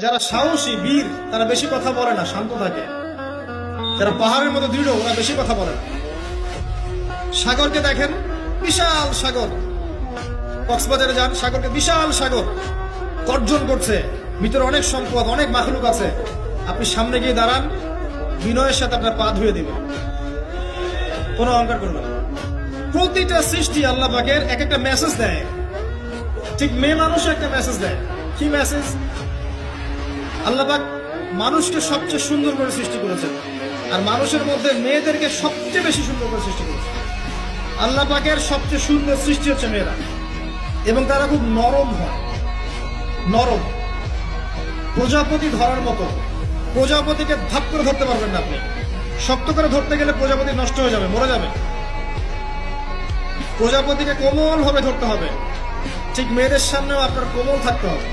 যারা সাহসী বীর তারা বেশি কথা বলে না, শান্ত থাকে। যারা পাহাড়ের মতো দৃঢ় ওরা বেশি কথা বলে না। সাগরকে দেখেন, বিশাল সাগর। কক্সবাজারে যান, সাগরকে বিশাল সাগর গর্জন করছে, ভিতরে অনেক সম্পদ, অনেক মাখলুক আছে। আপনি সামনে গিয়ে দাঁড়ান, বিনয়ের সাথে আপনার পা ধুয়ে দিবেন, কোনো অহংকার করবেন না। প্রতিটা সৃষ্টি আল্লাহ পাকের এক একটা মেসেজ দেয়। ঠিক মেয়ে মানুষও একটা মেসেজ দেয়। কি মেসেজ? আল্লাহ পাক মানুষকে সবচেয়ে সুন্দর করে সৃষ্টি করেছেন, আর মানুষের মধ্যে মেয়েদেরকে সবচেয়ে বেশি সুন্দর করে সৃষ্টি করেছেন। আল্লাহ পাকের সবচেয়ে সুন্দর সৃষ্টি হচ্ছে মেয়েরা, এবং তারা খুব নরম হয়, নরম, প্রজাপতি ধরার মতো। প্রজাপতিকে ধাপ করে ধরতে পারবেন না আপনি। শক্ত করে ধরতে গেলে প্রজাপতি নষ্ট হয়ে যাবে, মরে যাবে। প্রজাপতিকে কোমল ভাবে ধরতে হবে। ঠিক মেয়েদের সামনেও আপনার কোমল থাকতে হবে।